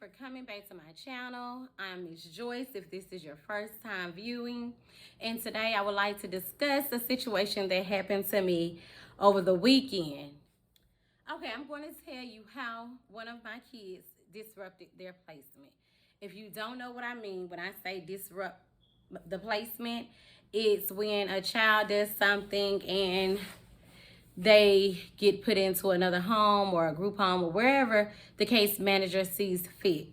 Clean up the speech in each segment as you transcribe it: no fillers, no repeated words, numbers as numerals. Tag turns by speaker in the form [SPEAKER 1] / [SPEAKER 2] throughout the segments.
[SPEAKER 1] for coming back to my channel. I'm Miss Joyce if this is your first time viewing. And today I would like to discuss a situation that happened to me over the weekend. Okay, I'm going to tell you how one of my kids disrupted their placement. If you don't know what I mean when I say disrupt the placement, it's when a child does something and they get put into another home or a group home or wherever the case manager sees fit.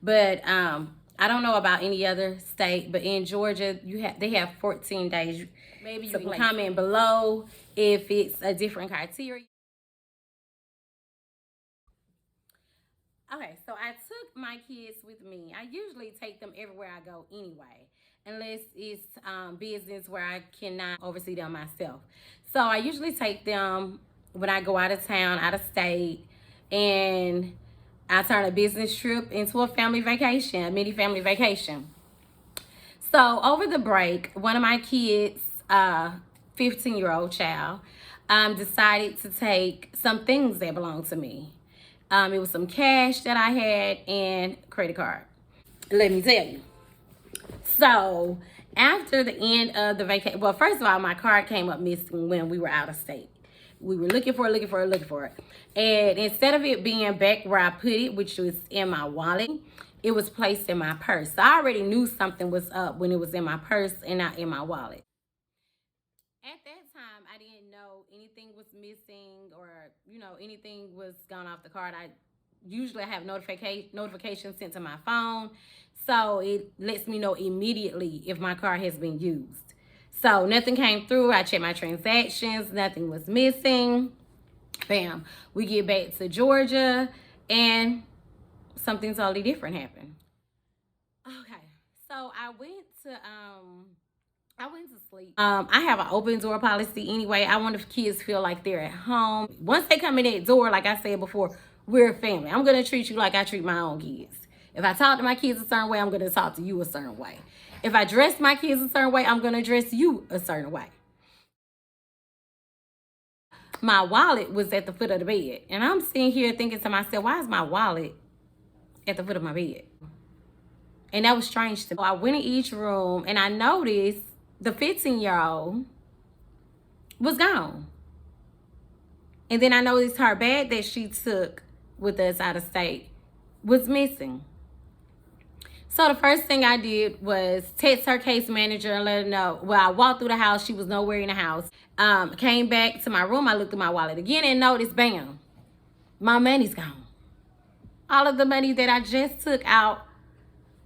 [SPEAKER 1] But I don't know about any other state, but in Georgia, they have 14 days. Maybe you can comment below if it's a different criteria. Okay, so I took my kids with me. I usually take them everywhere I go anyway, unless it's business where I cannot oversee them myself. So I usually take them when I go out of town, out of state, and I turn a business trip into a family vacation, a mini family vacation. So over the break, one of my kids, 15-year-old child, decided to take some things that belong to me. It was some cash that I had and credit card. Let me tell you. So after the end of the vacation, well, first of all, my card came up missing when we were out of state. We were looking for it. And instead of it being back where I put it, which was in my wallet, it was placed in my purse. So I already knew something was up when it was in my purse and not in my wallet. At that time, I didn't know anything was missing or, anything was gone off the card. I usually have notifications sent to my phone. So it lets me know immediately if my card has been used. So nothing came through. I checked my transactions. Nothing was missing. Bam. We get back to Georgia and something totally different happened. Okay. So I went to sleep. I have an open door policy anyway. I want if kids feel like they're at home. Once they come in that door, like I said before, we're a family. I'm going to treat you like I treat my own kids. If I talk to my kids a certain way, I'm going to talk to you a certain way. If I dress my kids a certain way, I'm going to dress you a certain way. My wallet was at the foot of the bed. And I'm sitting here thinking to myself, why is my wallet at the foot of my bed? And that was strange to me. I went in each room and I noticed the 15-year-old was gone. And then I noticed her bag that she took with us out of state was missing. So the first thing I did was text her case manager and let her know. Well, I walked through the house. She was nowhere in the house. Came back to my room. I looked at my wallet again and noticed, bam, my money's gone. All of the money that I just took out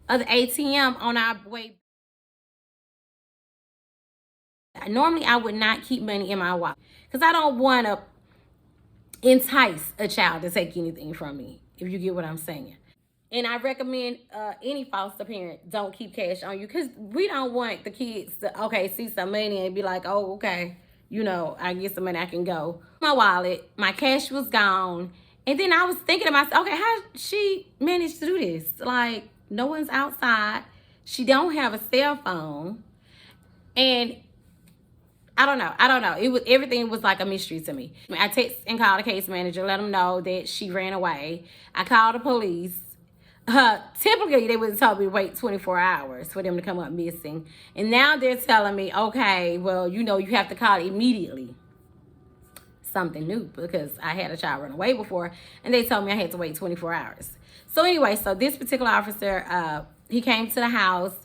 [SPEAKER 1] of the ATM on our way. Normally, I would not keep money in my wallet because I don't want to entice a child to take anything from me, if you get what I'm saying. And I recommend any foster parent don't keep cash on you because we don't want the kids to, see some money and be like, oh, okay, I get some money, I can go. My wallet, my cash was gone. And then I was thinking to myself, okay, how she managed to do this? Like, no one's outside. She don't have a cell phone. And I don't know. Everything was like a mystery to me. I text and called the case manager, let them know that she ran away. I called the police. Typically, they would have told me to wait 24 hours for them to come up missing. And now they're telling me, okay, well, you have to call immediately. Something new because I had a child run away before and they told me I had to wait 24 hours. So anyway, so this particular officer, he came to the house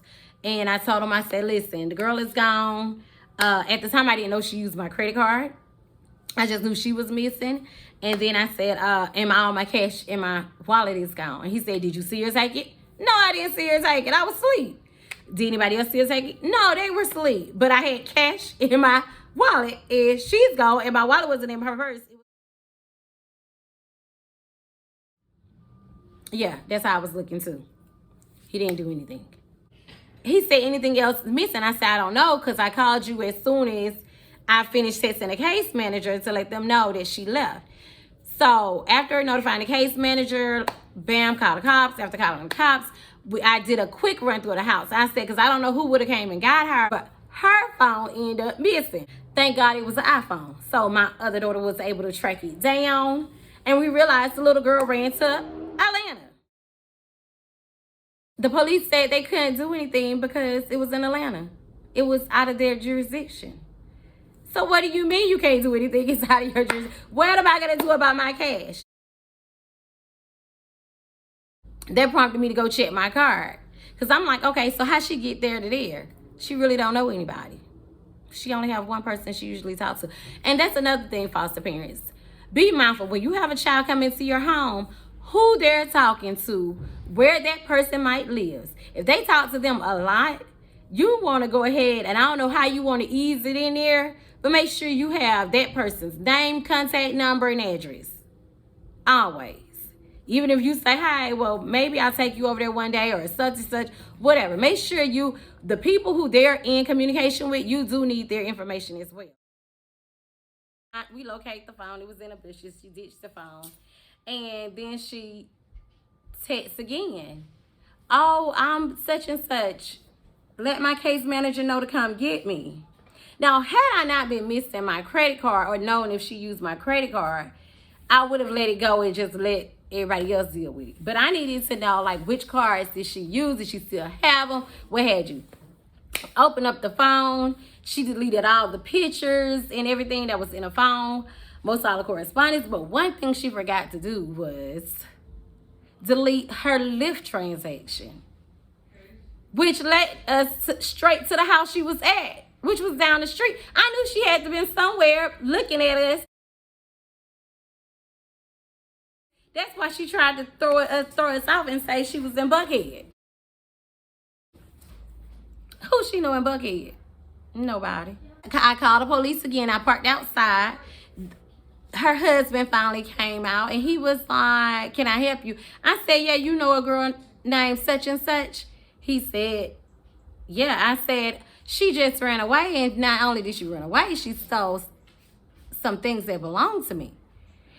[SPEAKER 1] and I told him, I said, listen, the girl is gone. At the time, I didn't know she used my credit card. I just knew she was missing. And then I said, all my cash in my wallet is gone. And he said, did you see her take it? No, I didn't see her take it. I was asleep. Did anybody else see her take it? No, they were asleep. But I had cash in my wallet and she's gone and my wallet wasn't in her purse. Yeah, that's how I was looking too. He didn't do anything. He said anything else missing. I said, I don't know because I called you as soon as I finished texting the case manager to let them know that she left. So after notifying the case manager, bam, called the cops. After calling the cops, I did a quick run through the house. I said, because I don't know who would have came and got her, but her phone ended up missing. Thank God it was an iPhone. So my other daughter was able to track it down. And we realized the little girl ran to Atlanta. The police said they couldn't do anything because it was in Atlanta. It was out of their jurisdiction. So what do you mean you can't do anything? It's out of your jurisdiction. What am I going to do about my cash? That prompted me to go check my card. Because I'm like, okay, so how she get there to there? She really don't know anybody. She only have one person she usually talks to. And that's another thing, foster parents. Be mindful when you have a child come into your home, who they're talking to, where that person might live. If they talk to them a lot, you want to go ahead, and I don't know how you want to ease it in there, but make sure you have that person's name, contact number, and address. Always. Even if you say, hi, well, maybe I'll take you over there one day or such and such, whatever. Make sure the people who they're in communication with, you do need their information as well. We locate the phone. It was in the bushes. She ditched the phone. And then she texts again. Oh, I'm such and such. Let my case manager know to come get me. Now, had I not been missing my credit card or knowing if she used my credit card, I would have let it go and just let everybody else deal with it. But I needed to know, like, which cards did she use? Did she still have them? What had you? Open up the phone. She deleted all the pictures and everything that was in the phone, most all the correspondence. But one thing she forgot to do was delete her Lyft transaction, which led us straight to the house she was at, which was down the street. I knew she had to been somewhere looking at us. That's why she tried to throw us off and say she was in Buckhead. Who she know in Buckhead? Nobody. I called the police again. I parked outside. Her husband finally came out and he was like, can I help you? I said, yeah, you know a girl named such and such? He said, yeah. I said, she just ran away, and not only did she run away, she stole some things that belonged to me.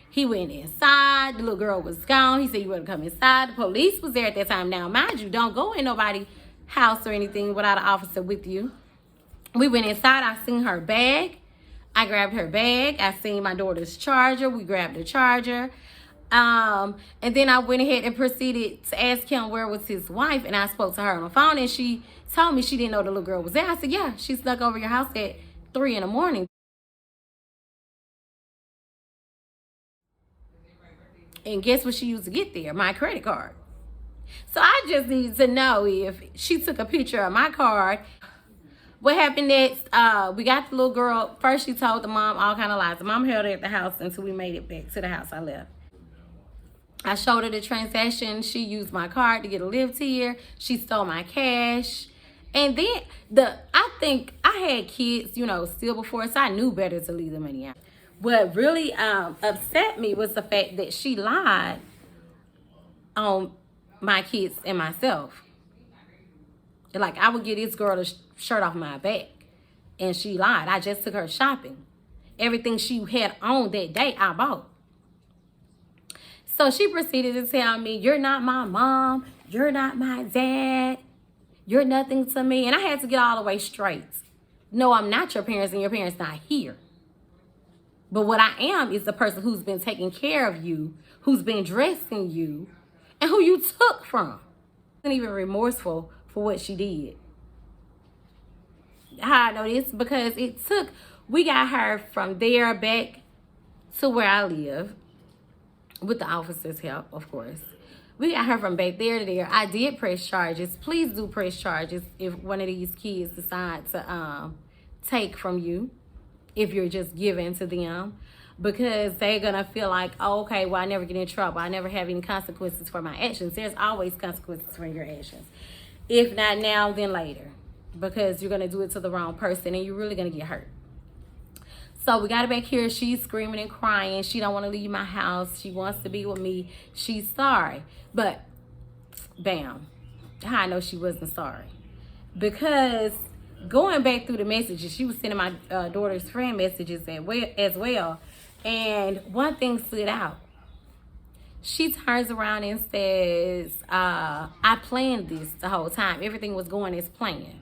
[SPEAKER 1] He went inside. The little girl was gone. He said, you wouldn't come inside. The police was there at that time. Now, mind you, don't go in nobody's house or anything without an officer with you. We went inside. I seen her bag. I grabbed her bag. I seen my daughter's charger. We grabbed the charger. And then I went ahead and proceeded to ask him where was his wife. And I spoke to her on the phone, and she told me she didn't know the little girl was there. I said, yeah, she snuck over your house at 3 in the morning. And guess what she used to get there? My credit card. So I just need to know if she took a picture of my card. What happened next? We got the little girl. First, she told the mom all kind of lies. The mom held her at the house until we made it back to the house I left. I showed her the transaction. She used my card to get a lift here. She stole my cash. And then I think I had kids, still before, so I knew better to leave the money out. What really upset me was the fact that she lied on my kids and myself. Like, I would get this girl a shirt off my back, and she lied. I just took her shopping. Everything she had on that day, I bought. So she proceeded to tell me, you're not my mom. You're not my dad. You're nothing to me. And I had to get all the way straight. No, I'm not your parents, and your parents not here. But what I am is the person who's been taking care of you, who's been dressing you, and who you took from. I wasn't even remorseful for what she did. How I know this? Because we got her from there back to where I live, with the officer's help, of course. We got her from back there to there. I did press charges. Please do press charges if one of these kids decide to take from you, if you're just giving to them, because they're going to feel like, oh, okay, well, I never get in trouble. I never have any consequences for my actions. There's always consequences for your actions. If not now, then later, because you're going to do it to the wrong person and you're really going to get hurt. So we got her back here. She's screaming and crying. She don't want to leave my house. She wants to be with me. She's sorry. But, bam, how I know she wasn't sorry? Because going back through the messages, she was sending my daughter's friend messages as well. And one thing stood out. She turns around and says, I planned this the whole time. Everything was going as planned.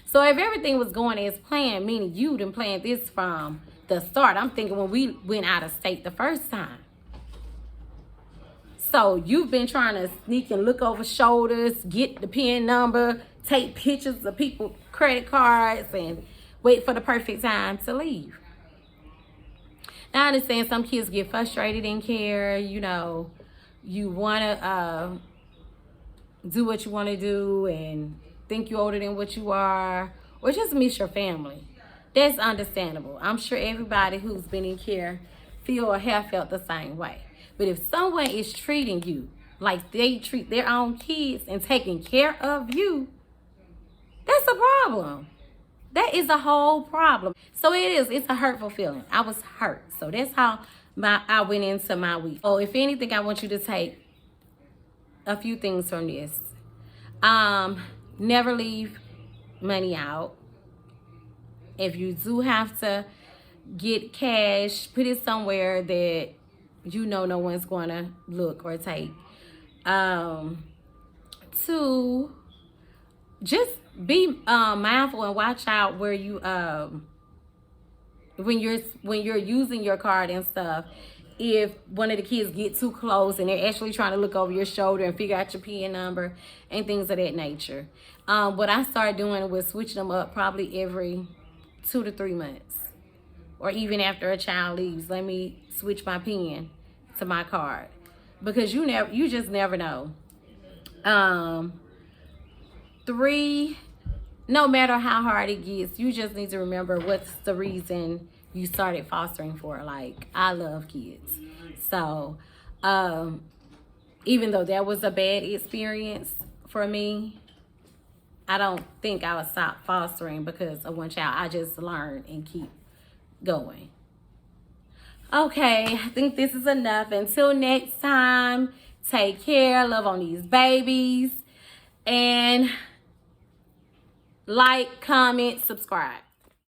[SPEAKER 1] So if everything was going as planned, meaning you didn't plan this from the start. I'm thinking when we went out of state the first time. So you've been trying to sneak and look over shoulders, get the PIN number, take pictures of people's credit cards, and wait for the perfect time to leave. Now I understand some kids get frustrated in care. You know, you want to do what you want to do and think you're older than what you are, or just miss your family. That's understandable. I'm sure everybody who's been in care feel or have felt the same way. But if someone is treating you like they treat their own kids and taking care of you, that's a problem. That is a whole problem. So it's a hurtful feeling. I was hurt. So that's how I went into my week. Oh, if anything, I want you to take a few things from this. Never leave money out. If you do have to get cash, put it somewhere that you know no one's going to look or take. 2, just be mindful and watch out where you when you're using your card and stuff. If one of the kids get too close and they're actually trying to look over your shoulder and figure out your PIN number and things of that nature. What I started doing was switching them up probably every 2 to 3 months, or even after a child leaves, let me switch my PIN to my card, because you just never know. 3, no matter how hard it gets, you just need to remember what's the reason you started fostering for. Like, I love kids. So, even though that was a bad experience for me, I don't think I would stop fostering because of one child. I just learn and keep going. Okay, I think this is enough. Until next time, take care. Love on these babies. And like, comment, subscribe.